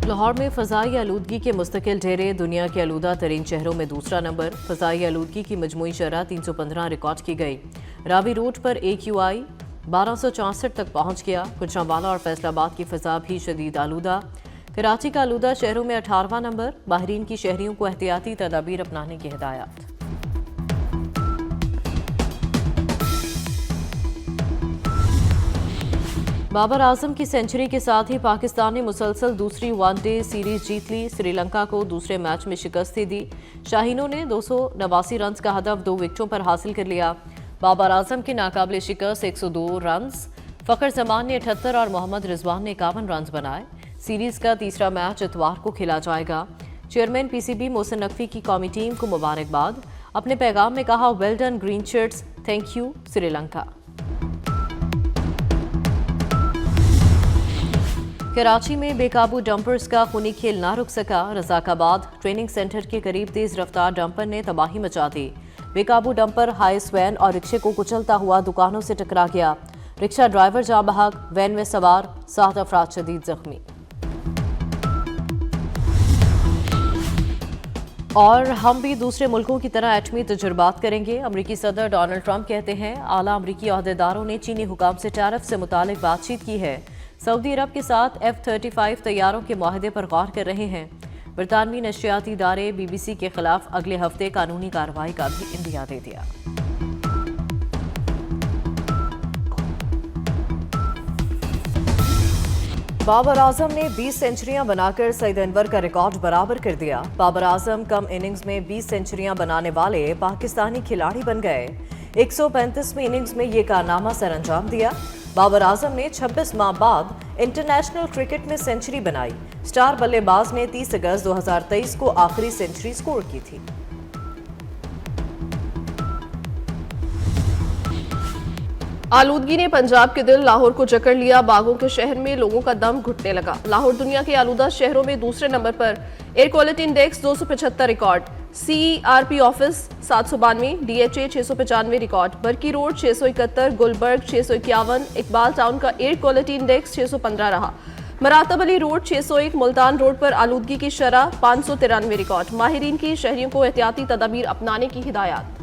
लाहौर में फ़ज़ाई आलूदगी के मुस्तकिल ढेरे दुनिया के आलूदा तरीन शहरों में दूसरा नंबर। फ़ज़ाई आलूदगी की मजमूई शरह 315 रिकॉर्ड की गई। रावी रोड पर AQI 1264 तक पहुँच गया। गुजरांवाला और फैसलाबाद की फ़ज़ा भी शदीद आलूदा। कराची का आलूदा शहरों में 18वां नंबर। माहिरीन की शहरियों को एहतियाती तदाबीर अपनाने की हिदायत। बाबर आजम की सेंचुरी के साथ ही पाकिस्तान ने मुसलसल दूसरी वनडे सीरीज जीत ली। श्रीलंका को दूसरे मैच में शिकस्त दी। शाहीनों ने 289 रन का हदफ 2 विकेटों पर हासिल कर लिया। बाबर आजम की नाकाबिले शिकस्त 102 रन। फ़खर जमान ने 78 और मोहम्मद रिजवान ने 51 रन बनाए। सीरीज का तीसरा मैच इतवार को खेला जाएगा। चेयरमैन PCB मोहसिन नकवी की कौमी टीम को मुबारकबाद। अपने पैगाम में कहा, well done green shirts, thank you Sri Lanka. Karachi में बेकाबू डंपर्स का खूनी खेल ना रुक सका। रजाकाबाद ट्रेनिंग सेंटर के करीब तेज रफ्तार डंपर ने तबाही मचा दी। बेकाबू डंपर हाइस वैन और रिक्शे को कुचलता हुआ दुकानों से टकरा गया। रिक्शा ड्राइवर जाँ बहक, वैन में सवार 7 अफराद शदीद जख्मी। और हम भी दूसरे मुल्कों की तरह एटमी तजुर्बात करेंगे। अमरीकी सदर डोनाल्ड ट्रंप कहते हैं, आला अमरीकी ओहदेदारों ने चीनी हुकाम से टैरिफ से मुतालिक बातचीत की है। सऊदी अरब के साथ F-35 तैयारों के मुआहदे पर गौर कर रहे हैं। बरतानवी नशरियाती इदारे BBC के खिलाफ अगले हफ्ते कानूनी कार्रवाई का भी इंदिया दे दिया। बाबर आजम ने 20 सेंचुरियां बनाकर सईद अनवर का रिकॉर्ड बराबर कर दिया। बाबर आजम कम इनिंग्स में 20 सेंचुरियां बनाने वाले पाकिस्तानी खिलाड़ी बन गए। 135वीं इनिंग्स में ये कारनामा सर अंजाम दिया। बाबर आजम ने 26 माह बाद इंटरनेशनल क्रिकेट में सेंचुरी बनाई। स्टार बल्लेबाज ने 30 अगस्त 2023 को आखिरी सेंचुरी स्कोर की थी। आलूदगी ने पंजाब के दिल लाहौर को जकड़ लिया। बागों के शहर में लोगों का दम घुटने लगा। लाहौर दुनिया के आलूदा शहरों में दूसरे नंबर पर। Air quality index 275 record. CERP office 792, DHA 695 record. Barki road 671, Gulberg 651। Iqbal town का एयर क्वालिटी इंडेक्स 615 रहा। मरातब अली रोड 601, मुल्तान रोड पर आलूदगी की शरह 593 रिकॉर्ड। माहिरीन की शहरियों को एहतियाती तदाबीर अपनाने की हिदायत।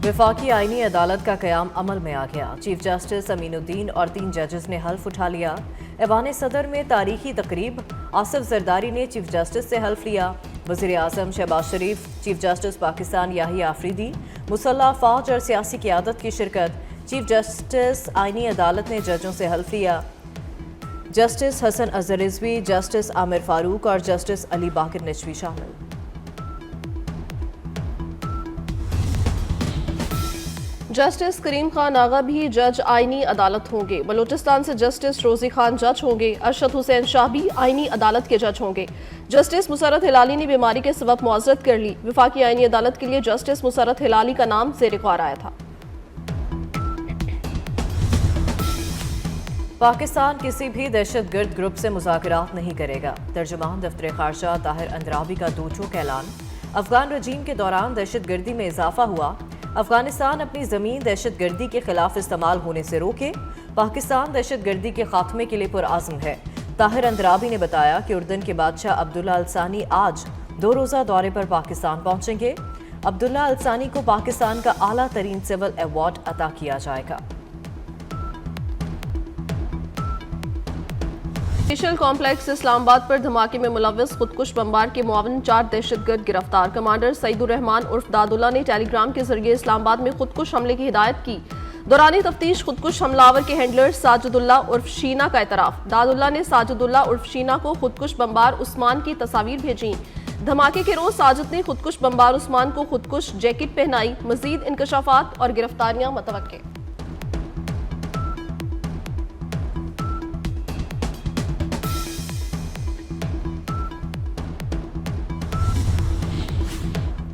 वफाकी आईनी अदालत का क़याम अमल में आ गया। चीफ जस्टिस अमीनुद्दीन और 3 जजेस ने हल्फ उठा लिया। ऐवान सदर में तारीखी तकरीब। आसिफ जरदारी ने चीफ जस्टिस से हल्फ लिया। वज़ीर आज़म शहबाज शरीफ, चीफ जस्टिस पाकिस्तान याहिया आफरीदी, मुसल्लह फौज और सियासी क़यादत की शिरकत। चीफ जस्टिस आईनी अदालत ने जजों से हल्फ लिया। जस्टिस हसन अजहर रिजवी, जस्टिस आमिर फारूक और जस्टिस अली बाकर नजवी शामिल। जस्टिस करीम खान आगा भी जज आईनी अदालत होंगे। बलूचिस्तान से जस्टिस रोजी खान जज होंगे। अरशद हुसैन शाह भी आईनी अदालत के जज होंगे। जस्टिस मुसरत हिलाली ने बीमारी के सबब मुआज़रत कर ली। वफाकी आईनी अदालत के लिए जस्टिस मुसरत हिलाली का नाम ज़ेर ख्वार आया था। पाकिस्तान किसी भी दहशतगर्द ग्रुप से मुज़ाकरात नहीं करेगा। तर्जुमान दफ्तर खारजा ताहिर अंद्राबी का दो टोक ऐलान। अफगान रजीम के दौरान दहशतगर्दी में इजाफा हुआ। अफगानिस्तान अपनी ज़मीन दहशतगर्दी के खिलाफ इस्तेमाल होने से रोके। पाकिस्तान दहशतगर्दी के खात्मे के लिए पुरआज़म है। ताहिर अंद्राबी ने बताया कि उर्दन के बादशाह अब्दुल्ला अल सानी आज 2 रोज़ा दौरे पर पाकिस्तान पहुंचेंगे। अब्दुल्ला अल सानी को पाकिस्तान का आला तरीन सिविल अवार्ड अता किया जाएगा। जुडिशल कॉम्प्लेक्स इस्लामाबाद पर धमाके में मुलव्वस खुदकुश बमबार के मुआविन 4 दहशतगर्द गिरफ्तार। कमांडर सईदुर रहमान उर्फ दादुल्ला ने टेलीग्राम के जरिए इस्लामाबाद में खुदकुश हमले की हिदायत की। दौरानी तफ्तीश खुदकुश हमलावर के हैंडलर साजिदुल्ला उर्फ शीना का एतराफ। दादुल्ला ने साजिदुल्ला उर्फ शीना को खुदकुश बमबार उस्मान की तस्वीर भेजी। धमाके के रोज साजिद ने खुदकुश बमबार उस्मान को खुदकुश जैकेट पहनाई। मजीद इंकशाफात और गिरफ्तारियां मतवक्के।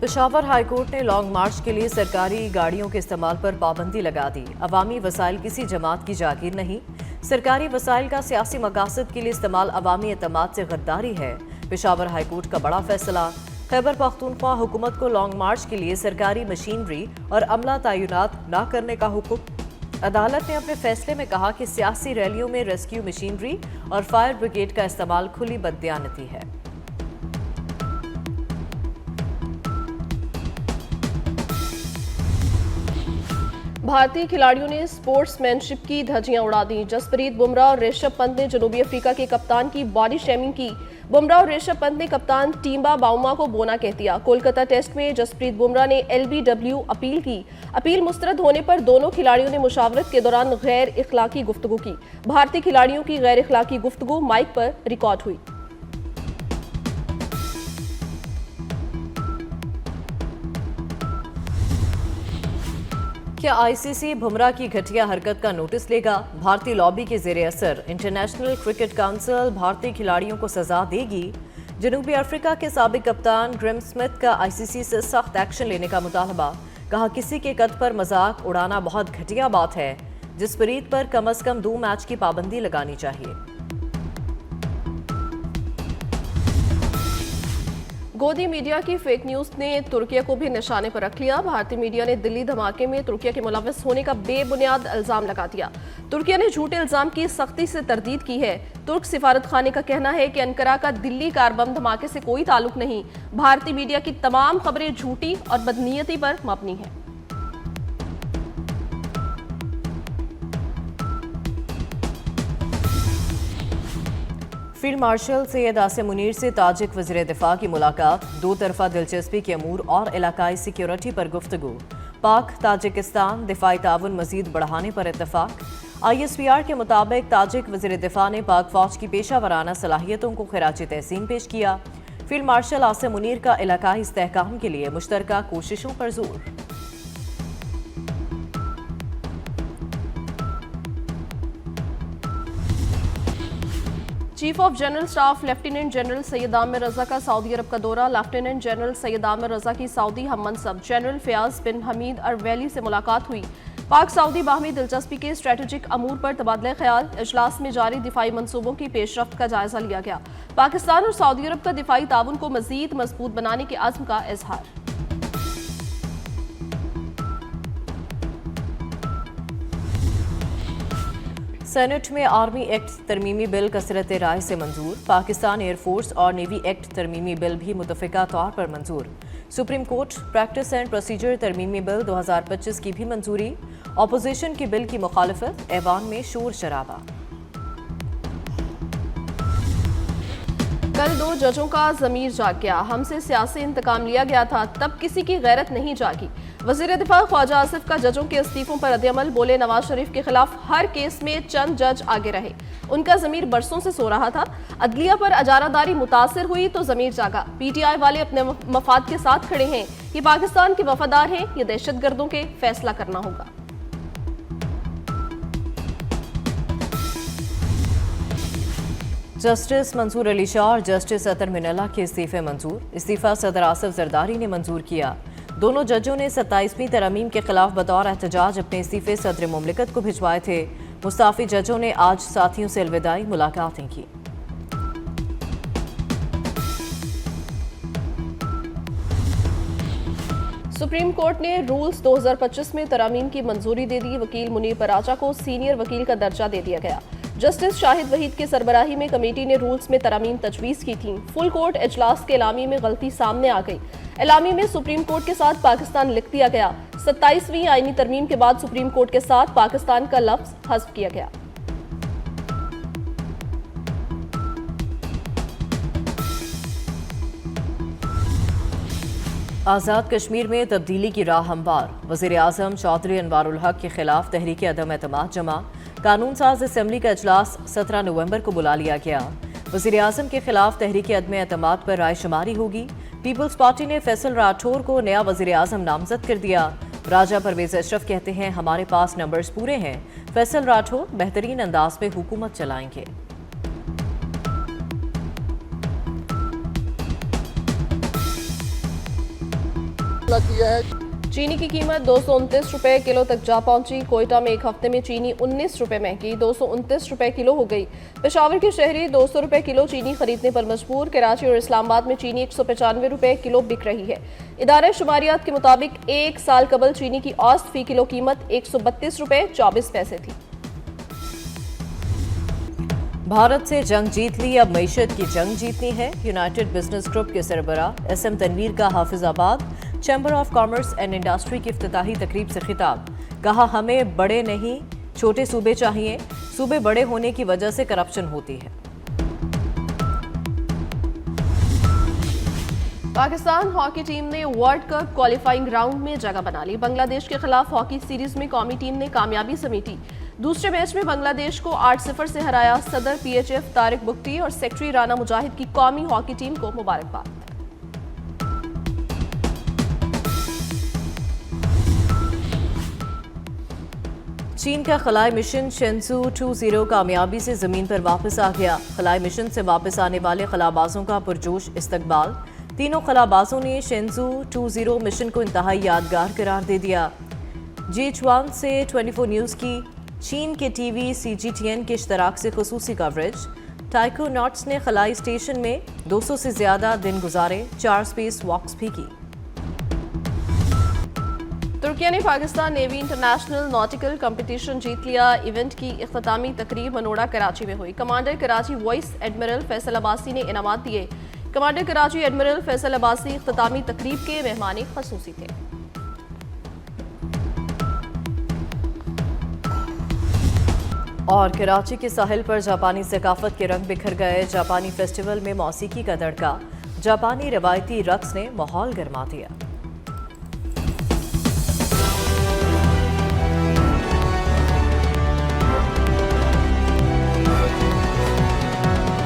पेशावर हाईकोर्ट ने लॉन्ग मार्च के लिए सरकारी गाड़ियों के इस्तेमाल पर पाबंदी लगा दी। अवामी वसाइल किसी जमात की जागीर नहीं। सरकारी वसाइल का सियासी मकासद के लिए इस्तेमाल अवामी एतमाद से गद्दारी है। पेशावर हाईकोर्ट का बड़ा फैसला। खैबर पख्तूनख्वा हुकूमत को लॉन्ग मार्च के लिए सरकारी मशीनरी और अमला तैनात न करने का हुक्म। अदालत ने अपने फैसले में कहा कि सियासी रैलियों में रेस्क्यू मशीनरी और फायर ब्रिगेड का इस्तेमाल खुली बददियानती है। भारतीय खिलाड़ियों ने स्पोर्ट्समैनशिप की धज्जियां उड़ा दी। जसप्रीत बुमराह और ऋषभ पंत ने जनूबी अफ्रीका के कप्तान की बॉडी शेमिंग की। बुमराह और ऋषभ पंत ने कप्तान टिम्बा बाउमा को बोना कह दिया। कोलकाता टेस्ट में जसप्रीत बुमराह ने एलबीडब्ल्यू अपील की। अपील मुस्तरद होने पर दोनों खिलाड़ियों ने मुशावरत के दौरान गैर इखलाकी गुफ्तगू की। भारतीय खिलाड़ियों की गैर इखलाकी गुफ्तगू माइक पर रिकॉर्ड हुई। क्या आईसीसी बुमराह की घटिया हरकत का नोटिस लेगा? भारतीय लॉबी के जेर असर इंटरनेशनल क्रिकेट काउंसिल भारतीय खिलाड़ियों को सजा देगी। जनूबी अफ्रीका के साबिक कप्तान ग्रेम स्मिथ का आईसीसी से सख्त एक्शन लेने का मुतालबा। कहा, किसी के कद पर मजाक उड़ाना बहुत घटिया बात है। जसप्रीत पर कम से कम 2 मैच की पाबंदी लगानी चाहिए। गोदी मीडिया की फेक न्यूज ने तुर्की को भी निशाने पर रख लिया। भारतीय मीडिया ने दिल्ली धमाके में तुर्की के मुलव्वस होने का बेबुनियाद इल्जाम लगा दिया। तुर्की ने झूठे इल्जाम की सख्ती से तरदीद की है। तुर्क सिफारत खाने का कहना है कि अंकारा का दिल्ली कार बम धमाके से कोई ताल्लुक नहीं। भारतीय मीडिया की तमाम खबरें झूठी और बदनीयती पर मबनी है। फील्ड मार्शल सैयद आसिम मुनीर से ताजिक वज़ीर दिफा की मुलाकात। 2 तरफा दिलचस्पी के अमूर और इलाकाई सिक्योरिटी पर गुफ्तगू। पाक ताजिकिस्तान दिफाई ताउन मजीद बढ़ाने पर इत्तफाक। ISPR के मुताबिक ताजिक वज़ीर दिफा ने पाक फौज की पेशा वराना सलाहियतों को खिराज तहसीन पेश किया। फील्ड मार्शल आसिम मुनीर का इलाकाई इस्तेहकाम के लिए मुश्तरका कोशिशों पर जोर। Chief of general staff lieutenant general Syed Amir Raza का सऊदी अरब का दौरा। लेफ्टिनेंट जनरल सैयद आमिर रजा की सऊदी हम मनसब जनरल फयाज बिन हमीद अरवैली से मुलाकात हुई। पाक सऊदी बाहमी दिलचस्पी के स्ट्रेटेजिक अमूर पर तबादला ख्याल। इजलास में जारी दिफाई मंसूबों की पेशरफ्त का जायजा लिया गया। पाकिस्तान और सऊदी अरब का दिफाई ताउन को मजीद मजबूत बनाने के अज़्म का इजहार। सेनेट में आर्मी एक्ट तरमीमी बिल कसरत राय से मंजूर। पाकिस्तान एयरफोर्स और नेवी एक्ट तरमीमी बिल भी मुतफ़िका तौर पर मंजूर। Supreme court practice and procedure तरमीमी बिल 2025 की भी मंजूरी। अपोजिशन की बिल की मुखालफत, ऐवान में शोर शराबा। कल 2 जजों का ज़मीर जाग गया। हमसे सियासी इंतकाम लिया गया था, तब किसी की गैरत नहीं जागी। वज़ीर दिफा ख्वाजा आसिफ का जजों के इस्तीफों पर रद्द-ए-अमल। बोले, नवाज शरीफ के खिलाफ हर केस में चंद जज आगे रहे, उनका ज़मीर बरसों से सो रहा था। अदलिया पर अजारादारी मुतासिर हुई तो ज़मीर जागा। PTI वाले अपने मफाद के साथ खड़े हैं। ये पाकिस्तान के वफादार हैं, ये दहशतगर्दों के फैसला करना होगा। जस्टिस मंसूर अली शाह और जस्टिस अतर मिनल्ला के इस्तीफे मंजूर। इस्तीफा सदर आसिफ जरदारी ने मंजूर किया। दोनों जजों ने 27वीं तरमीम के खिलाफ बतौर एहतजाज अपने इस्तीफे सदर मुमलिकत को भिजवाए थे। मुस्ताफी जजों ने आज साथियों से अलविदाई मुलाकातें की। सुप्रीम कोर्ट ने रूल्स 2025 में तरमीम की मंजूरी दे दी। वकील मुनीर पराचा को सीनियर वकील का दर्जा दे दिया गया। जस्टिस शाहिद वहीद के सरबराही में कमेटी ने रूल्स में तरमीम तजवीज़ की थी। फुल कोर्ट इजलास के एलामी में गलती सामने आ गई। एलामी में सुप्रीम कोर्ट के साथ पाकिस्तान लिख दिया गया। 27वीं आईनी तरमीम के बाद सुप्रीम कोर्ट के साथ पाकिस्तान का लफ्ज हज़्फ किया गया। आज़ाद कश्मीर में तब्दीली की राह हमवार। वज़ीर आज़म चौधरी अनवारुल हक के खिलाफ तहरीक अदम एतमाद जमा। कानून साज असम्बली का इजलास 17 नवंबर को बुला लिया गया। वज़ीर आज़म के खिलाफ तहरीक अदम एतमाद पर राय शुमारी होगी। पीपल्स पार्टी ने फैसल राठौर को नया वज़ीर आज़म नामजद कर दिया। राजा परवेज अशरफ कहते हैं, हमारे पास नंबर्स पूरे हैं। फैसल राठौर बेहतरीन अंदाज में हुकूमत चलाएंगे। किया है चीनी की कीमत 229 रुपए किलो तक जा पहुंची। कोयटा में एक हफ्ते में चीनी 19 रुपए महंगी 229 रुपए किलो हो गई। पेशावर के शहरी 200 रुपए किलो चीनी खरीदने पर मजबूर। कराची और इस्लामाबाद में चीनी 195 रुपए किलो बिक रही है। इदारे शुमारियात के मुताबिक एक साल कबल चीनी की औसत फी किलो कीमत 132 रुपए 24 पैसे थी। भारत से जंग जीत ली, अब मईशत की जंग जीतनी है। यूनाइटेड बिजनेस ग्रुप के सरबराह SM तनवीर का Hafizabad chamber of commerce and industry की इफ्तिताही तकरीब से खिताब। कहा, हमें बड़े नहीं छोटे सूबे चाहिए, सूबे बड़े होने की वजह से करप्शन होती है। पाकिस्तान हॉकी टीम ने वर्ल्ड कप क्वालिफाइंग राउंड में जगह बना ली। बांग्लादेश के खिलाफ हॉकी सीरीज में कौमी टीम ने कामयाबी समेटी। दूसरे मैच में बांग्लादेश को 8-0 से हराया। सदर PHF तारिक बुख्ती और सेक्रेटरी राना मुजाहिद की कौमी हॉकी टीम को मुबारकबाद। चीन का खलाई मिशन शेंसू 20 कामयाबी से जमीन पर वापस आ गया। खलाई मिशन से वापस आने वाले खलाबाजों का पुरजोश इस्तकबाल। तीनों खलाबाजों ने शेंसू 20 मिशन को इंतहाई यादगार करार दे दिया। GH1 से 24 न्यूज़ की चीन के TV CGTN के इश्तराक से खुसूसी कवरेज। टाइकोनॉट्स ने खलाई स्टेशन में 200 से ज्यादा दिन गुजारे, 4 स्पेस वॉक्स भी की। तुर्किया ने Pakistan navy international nautical competition जीत लिया। इवेंट की इख्तितामी तकरीब मनोड़ा कराची में हुई। Commander Karachi vice admiral Faisal Abbasi ने इनामात दिए। कमांडर कराची एडमिरल फैसल अब्बासी इख्तितामी तकरीब के मेहमान खसूसी थे। और कराची के साहिल पर जापानी सकाफत के रंग बिखर गए। जापानी फेस्टिवल में मौसीकी का तड़का, जापानी रवायती रक्स ने माहौल गरमा दिया।